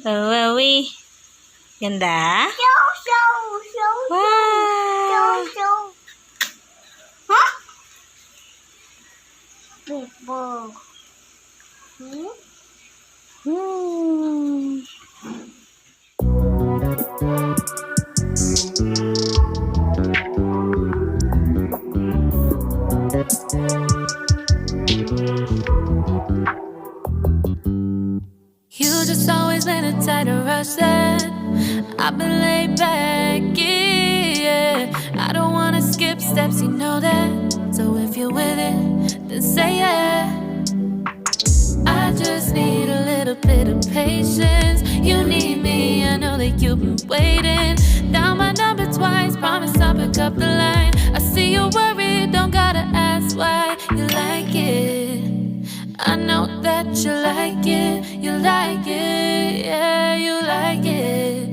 Wawi. Ganda? Wow! People. You just always been a tight to rush that. I've been laid back, yeah. I don't wanna skip steps, you know that. So if you're with it, then say yeah. I just need a little bit of patience. You need me, I know that you've been waiting. Down my number twice, promise I'll pick up the line. I see you worried, don't gotta ask why. You like it, I know that you like it. You like it, yeah, you like it.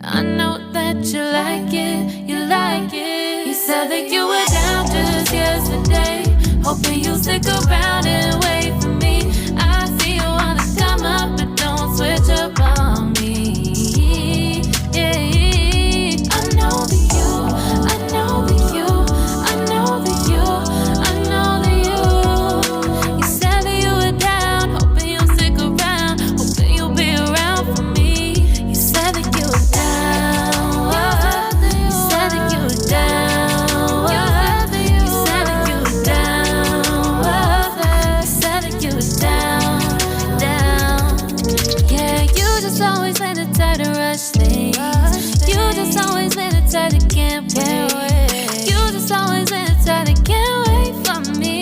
I know that you like it, you like it. You said that you were down just yesterday, hoping you'll stick around and wait for me. I see you wanna come up, but don't switch up on me. Yeah, I know that you, I know that you, I know that you, I know that you. You said that you were down, hoping you'll stick around, hoping you'll be around for me. You said that you were down, you said that you were down, you said that you were down, you said that you were down, down. Yeah, you just always been the type to rush things. You just always been the type that can't wait. You just always been the type that can't wait for me.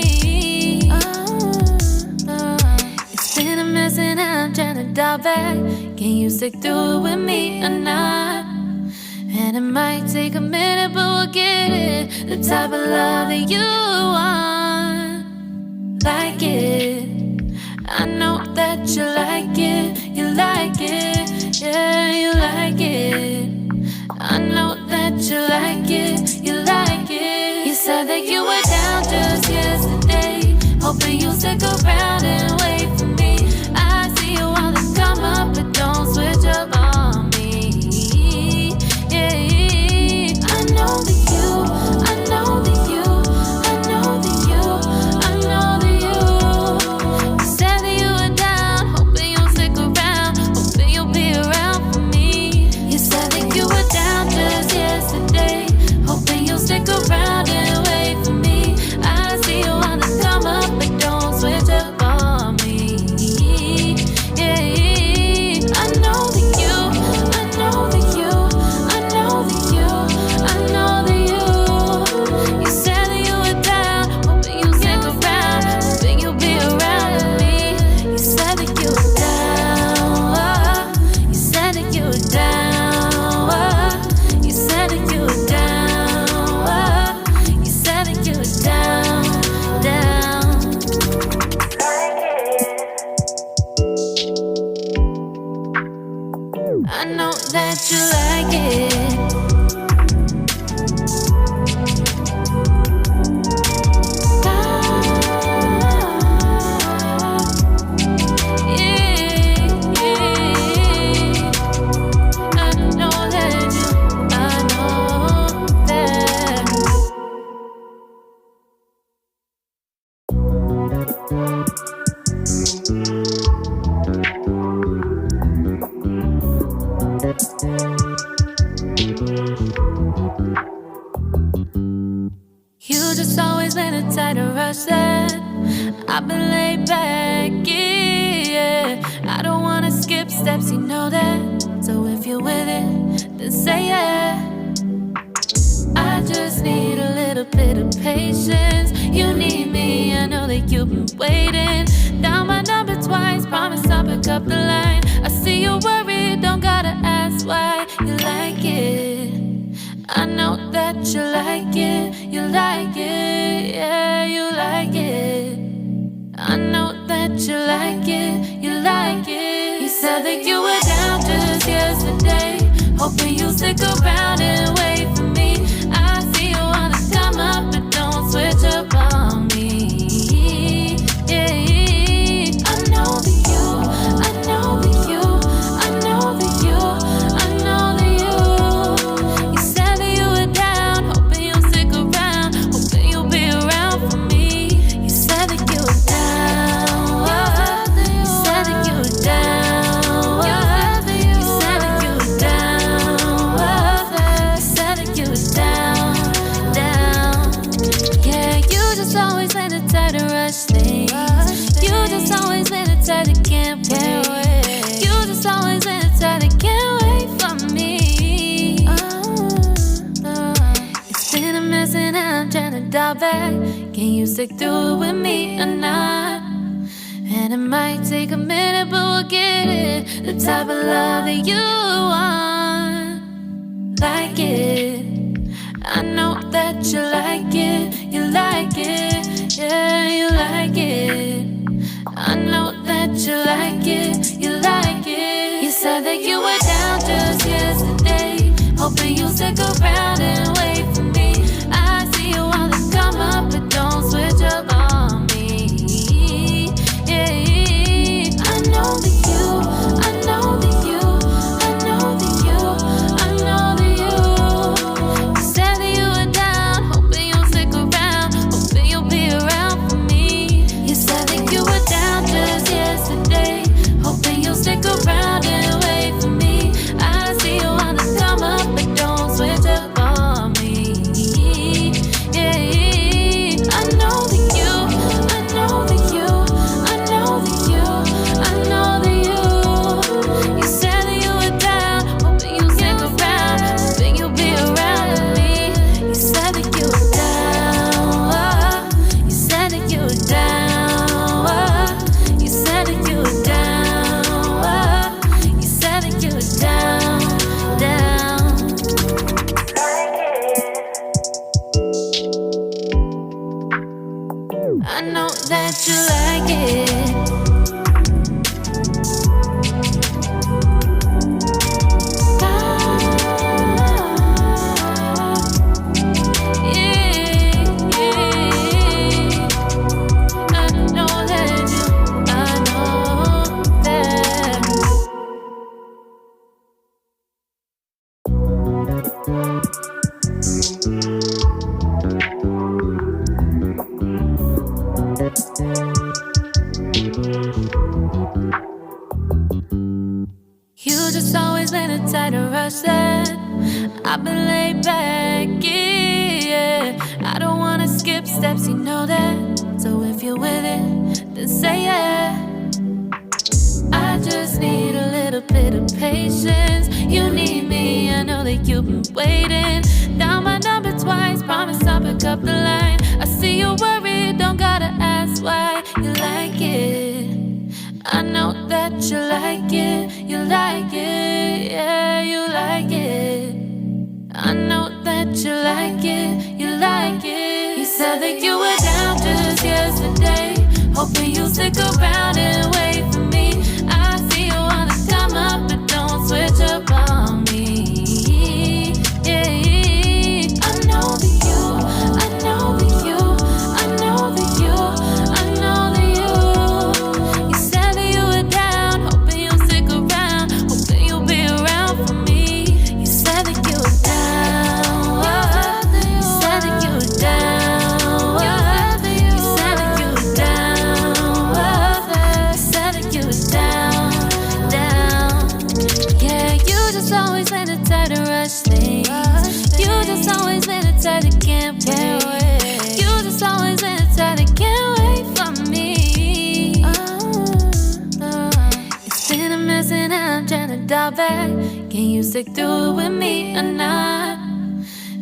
It's been a mess and I'm trying to dial back. Can you stick through it with me or not? And it might take a minute, but we'll get it. The type of love that you want. Like it, I know that you like it. You like it, yeah, you like it. I know that you like it. You like it. You said that you were down just yesterday, hoping you'll stick around and wait for me. I see you wanna come up, but don't switch up on me. Yeah, I know that you, I know that you, I know that you, I know that you. You said that you were down, hoping you'll stick around, hoping you'll be around for me. You said that you were down just yesterday, hoping you'll stick around and wait for me. I see you wanna come up, but don't switch up on me. Yeah, I know that you, I know that you, I know that you, I know that you. You said that you were down, hoping you'll stick around, hoping you'll be around with me. You said that you were down, you said that you were down, you said that you were down, you said that you were down, down. I know that you like it. I know that you, I know that. You just always been a type to rush that. I've been laid back, yeah. I don't wanna skip steps, you know that. So if you're with it, then say yeah. I just need a little bit of patience. You need me, I know that you've been waiting. Down my number twice, promise I'll pick up the line. I see you worried, don't gotta ask why. You like it, I know that you like it. You like it, yeah, you like it. I know that you like it. You like it. You said that you were down just yesterday, hoping you'll stick around and wait for me. I see you wanna come up, but don't switch up on me. Yeah, I doubt that. Can you stick through it with me or not? And it might take a minute, but we'll get it. The type of love that you want, like it. I know that you like it, yeah, you like it. I know that you like it, you like it. You said that you were down just yesterday, hoping you'll stick around and wait for me. I see you on the come up, but don't switch up on me. Yeah, I know that you, I know that you, I know that you, I know that you. You said that you were down, hoping you'll stick around, hoping you'll be around for me. You said that you were down just yesterday, hoping you'll stick around and wait for me. I see you on the come up, but don't switch up on me. Yeah, I know that you, I know that you, I know that you, I know that you. You said that you were down, hoping you'll stick around, hoping you'll be around with me. You said that you were down, you said that you were down, you said that you were down, you said that you were down, down. I know that you like it. I know that you, I know that. You just always been a tighter rush that I've been laid back, yeah. I don't wanna skip steps, you know that. So if you're with it, then say yeah. I just need a little bit of patience. You need me, I know that you've been waiting. Down my number twice, promise I'll pick up the line. I see you worried, don't gotta ask why. You like it, I know that you like it, you like it, yeah, you like it. I know that you like it, you like it. You said that you were down just yesterday, hoping you'll stick around and wait for me. I see you on the come up, but don't switch up on me. Yeah, I know that you, I know that you, I know that you, I know that you. You said that you were down, hoping you'll stick around, hoping you'll be around for me. You said that you were down, you said that you were down, you said that you were down, you said that you were down, down. Yeah, you just always been a type to rush things. You just always been a type that can't wait. You just always been a type that can't wait for me. It's been a mess and I'm trying to dial back. Can you stick through it with me or not?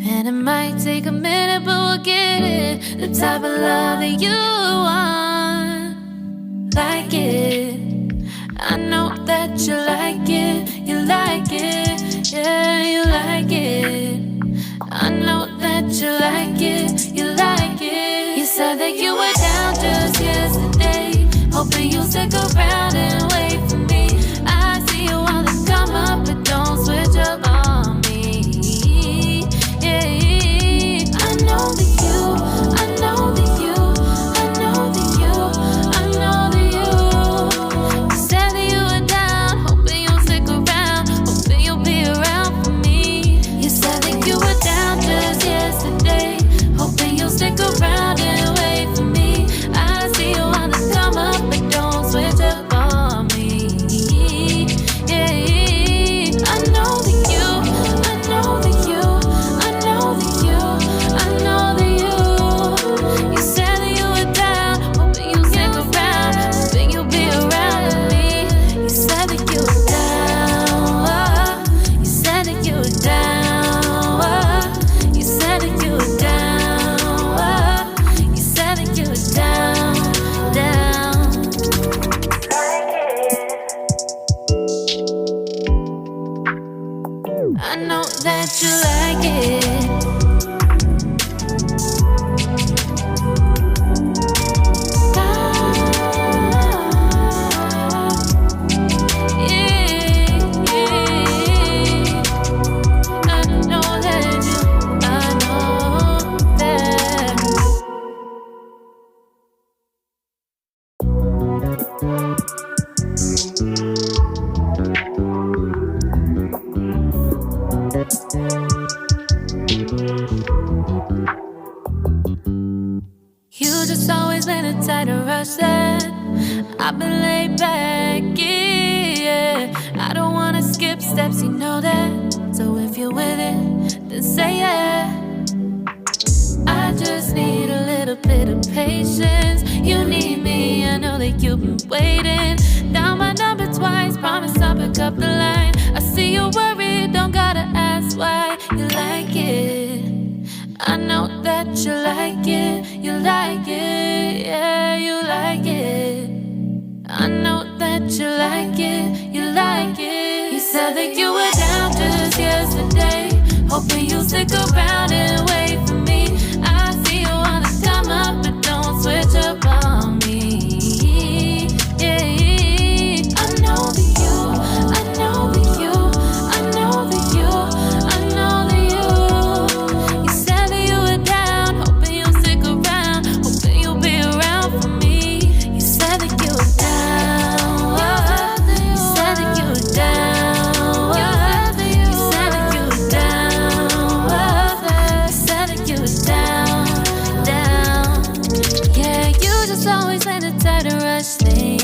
And it might take a minute, but we'll get it. The type of love that you want, like it. I know that you like it, you like it, yeah, you like it. I know that you like it, you like it. You said that you were down just yesterday, hoping you'll stick around and wait for me. I see you on the come up, but don't switch up on me. Yeah, I know that you, I know that you, I know that you, you like it. You just always been a tighter rush that I've been laid back, yeah. I don't wanna skip steps, you know that. So if you're with it, then say yeah. I just need a little bit of patience. You need me, I know that you've been waiting. Down my number twice, promise I'll pick up the line. I see you worried, don't gotta ask why. You like it, I know that you like it. You like it, yeah, you like it. I know that you like it, you like it. You said that you were down just yesterday, hoping you'll stick around and wait for me. I see you wanna come up, but don't switch up on me. Yeah, I know that you, I know that you, I know that you, I know that you. You said that you were down, hoping you'll stick around, hoping you'll be around for me. You said that you were down, you said that you were down, you said that you were down, you said that you were down, down. Yeah, you just always been the type to rush things.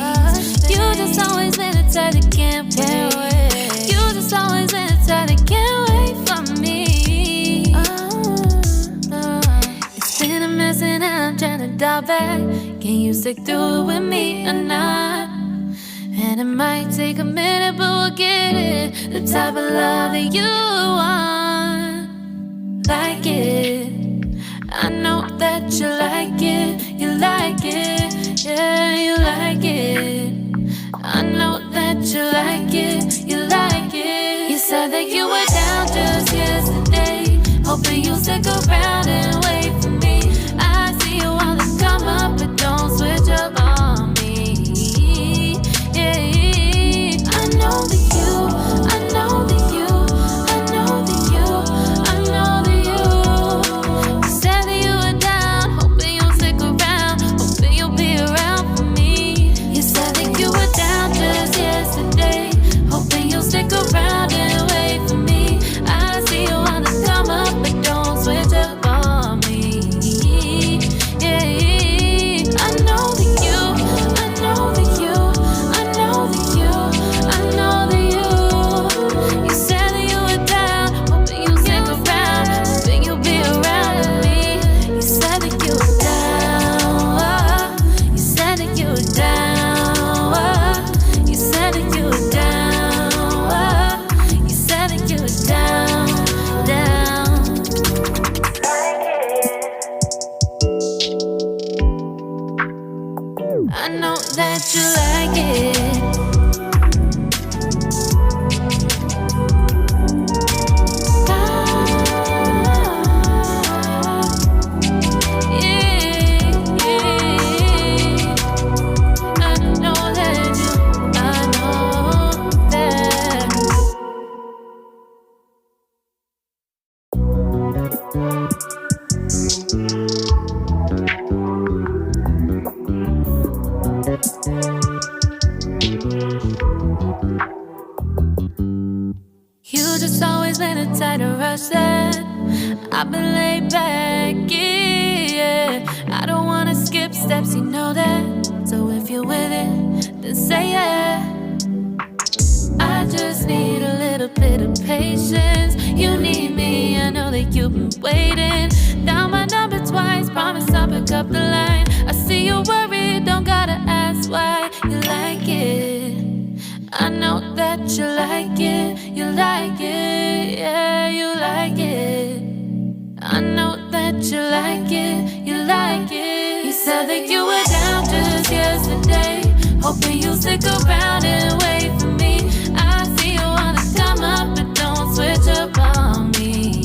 You just always been the type that can't wait. You just always been the type that can't wait for me. It's been a mess and I'm trying to dial back. Can you stick through it with me or not? And it might take a minute, but we'll get it. The type of love that you want. Like it, I know that you like it. You like it, yeah, you like it. I know that you like it. You like it. You said that you were down just yesterday, hoping you'll stick around and wait for me. I see you wanna come up, but don't switch up on me. Yeah, I know that you, I know that you, I know that you, I know that you. You said that you were down, hoping you'll stick around, hoping you'll be around for me. You said that you were down just yesterday, hoping you'll stick around and wait for me. I see you wanna come up, but don't switch up on me. Yeah, I know that you, I know that you, I know that you, I know that you. You said that you were down, hoping you'll stick around, hoping you'll be around with me. You said that you were down, you said that you were down, you said that you were down, you said that you were down, down. I know that you like it. I know that you, I know that. You just always been a tighter rush that I've been laid back, yeah. I don't wanna skip steps, you know that. So if you're with it, then say yeah. I just need a little bit of patience. You need me, I know that you've been waiting. Down my number twice, promise I'll pick up the line. I see you worried, don't gotta ask why. You like it, I know that you like it. You like it, yeah, you like it. I know that you like it. You like it. You said that you were down just yesterday, hoping you'll stick around and wait for me. I see you wanna come up, but don't switch up on me.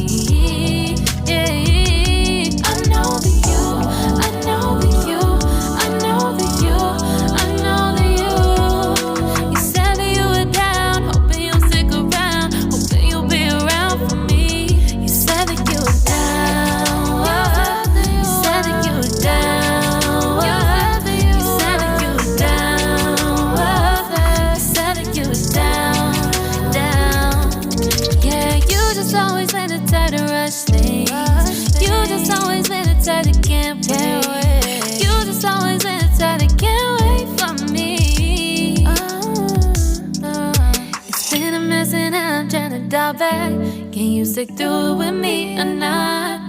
and I'm trying to dial back. Can you stick through it with me or not?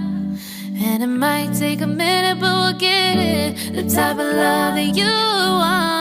And it might take a minute, but we'll get it. The type of love that you want.